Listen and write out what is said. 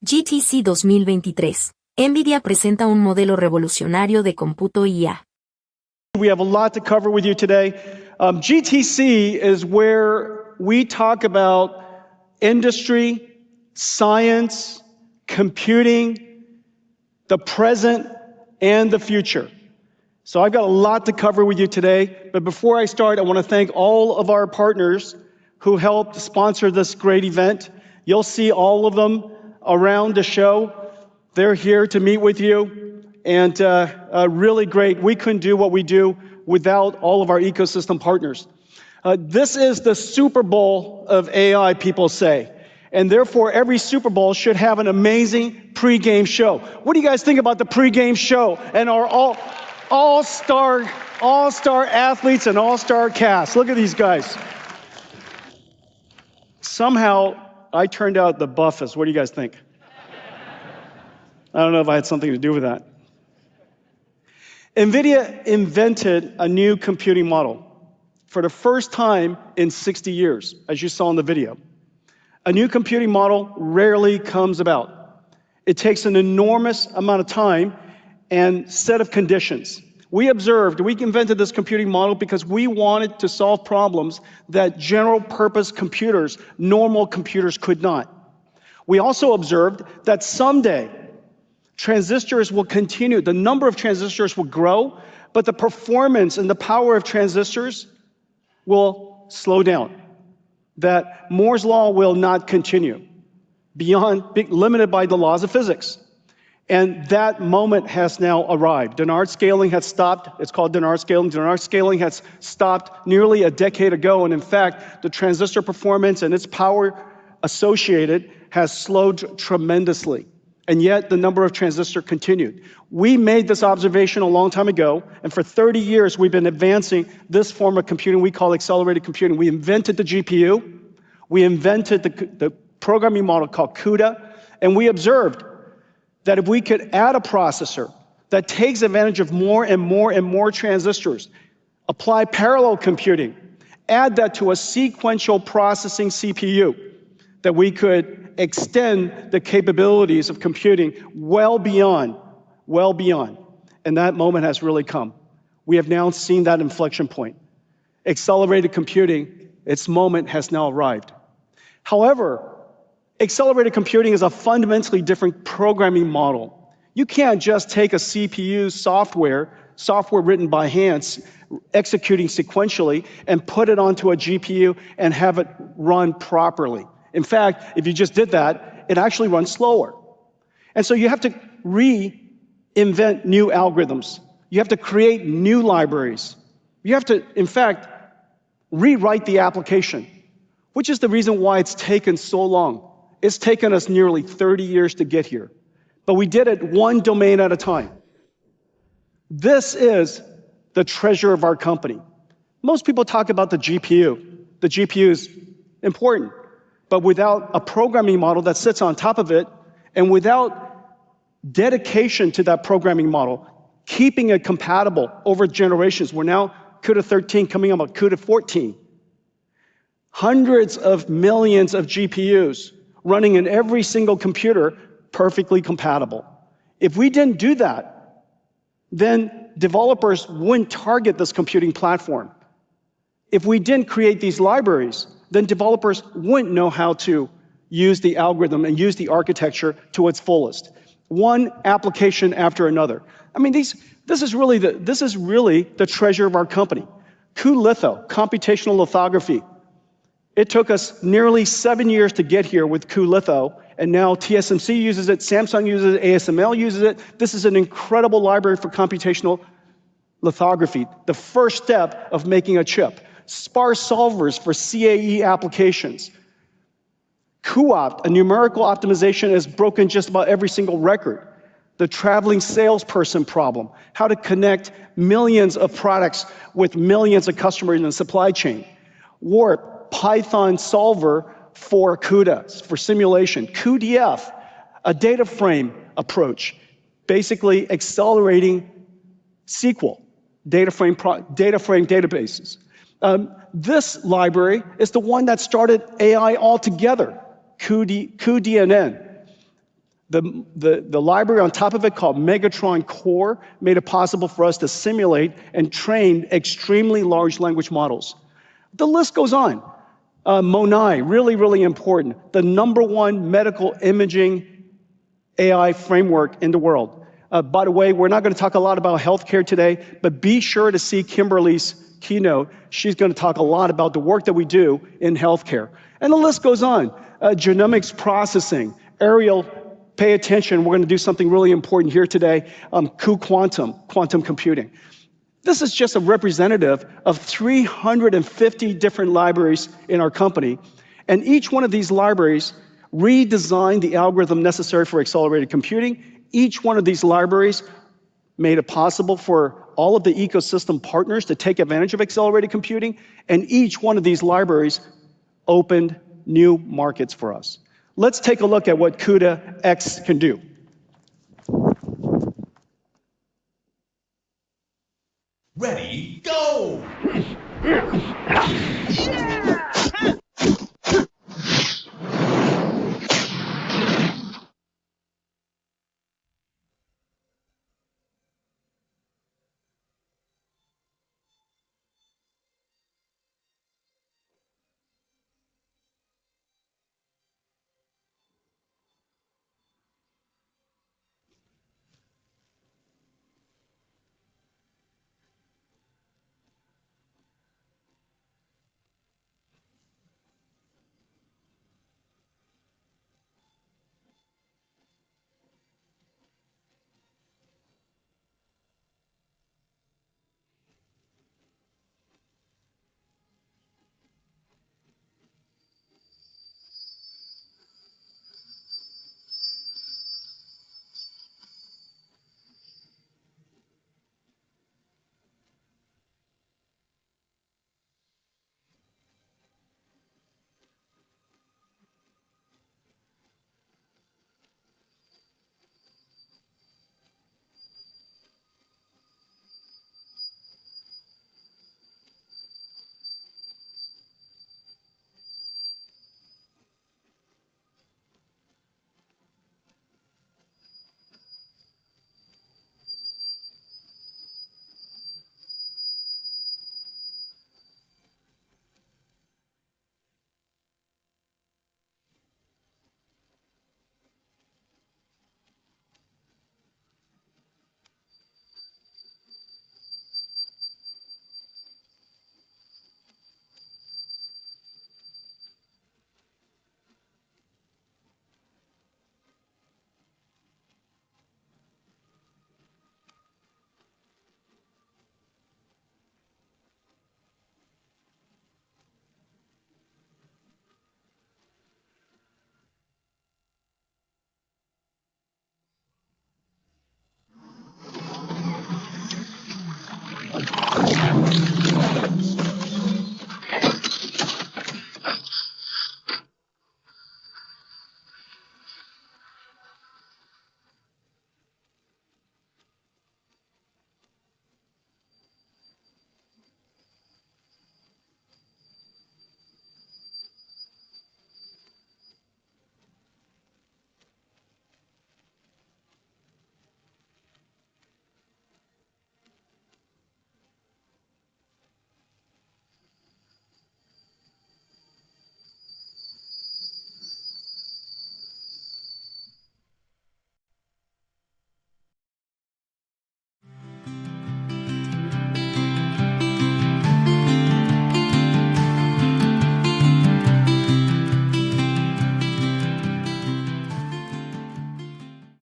GTC 2023. NVIDIA presenta un modelo revolucionario de cómputo IA. We have a lot to cover with you today. GTC is where we talk about industry, science, computing, the present, and the future. So I've got a lot to cover with you today, but before I start, I want to thank all of our partners who helped sponsor this great event. You'll see all of them around the show. They're here to meet with you, and really great. We couldn't do what we do without all of our ecosystem partners. This is the Super Bowl of AI, people say, and therefore every Super Bowl should have an amazing pregame show. What do you guys think about the pregame show and our all-star athletes and all-star cast? Look at these guys. Somehow, I turned out the buffest. What do you guys think? I don't know if I had something to do with that. NVIDIA invented a new computing model for the first time in 60 years, as you saw in the video. A new computing model rarely comes about. It takes an enormous amount of time and set of conditions. We invented this computing model because we wanted to solve problems that general-purpose computers, normal computers, could not. We also observed that someday transistors will continue, the number of transistors will grow, but the performance and the power of transistors will slow down. That Moore's law will not continue beyond, limited by the laws of physics. And that moment has now arrived. Dennard scaling has stopped. It's called Dennard scaling. Dennard scaling has stopped nearly a decade ago, and in fact, the transistor performance and its power associated has slowed tremendously. And yet, the number of transistors continued. We made this observation a long time ago, and for 30 years, we've been advancing this form of computing we call accelerated computing. We invented the GPU, we invented the programming model called CUDA, and we observed that if we could add a processor that takes advantage of more and more and more transistors, apply parallel computing, add that to a sequential processing CPU, that we could extend the capabilities of computing well beyond. And that moment has really come. We have now seen that inflection point. Accelerated computing, its moment has now arrived. However, accelerated computing is a fundamentally different programming model. You can't just take a CPU software written by hand, executing sequentially, and put it onto a GPU and have it run properly. In fact, if you just did that, it actually runs slower. And so you have to reinvent new algorithms. You have to create new libraries. You have to, in fact, rewrite the application, which is the reason why it's taken so long. It's taken us nearly 30 years to get here, but we did it one domain at a time. This is the treasure of our company. Most people talk about the GPU. The GPU is important, but without a programming model that sits on top of it, and without dedication to that programming model, keeping it compatible over generations, we're now CUDA 13 coming up on CUDA 14. Hundreds of millions of GPUs running in every single computer, perfectly compatible. If we didn't do that, then developers wouldn't target this computing platform. If we didn't create these libraries, then developers wouldn't know how to use the algorithm and use the architecture to its fullest. One application after another. I mean, this is really the treasure of our company. CuLitho, computational lithography. It took us nearly 7 years to get here with CuLitho, and now TSMC uses it, Samsung uses it, ASML uses it. This is an incredible library for computational lithography, the first step of making a chip. Sparse solvers for CAE applications. cuOpt, a numerical optimization, has broken just about every single record. The traveling salesperson problem, how to connect millions of products with millions of customers in the supply chain. Warp, Python solver for CUDA, for simulation. cuDF, a data frame approach, basically accelerating SQL, data frame databases. This library is the one that started AI altogether, CuDNN. The library on top of it called Megatron Core made it possible for us to simulate and train extremely large language models. The list goes on. Monai, really, really important. The #1 medical imaging AI framework in the world. By the way, we're not going to talk a lot about healthcare today, but be sure to see Kimberly's keynote. She's going to talk a lot about the work that we do in healthcare. And the list goes on. Genomics processing. Ariel, pay attention. We're going to do something really important here today. Quantum computing. This is just a representative of 350 different libraries in our company. And each one of these libraries redesigned the algorithm necessary for accelerated computing. Each one of these libraries made it possible for all of the ecosystem partners to take advantage of accelerated computing. And each one of these libraries opened new markets for us. Let's take a look at what CUDA X can do. Ready, go!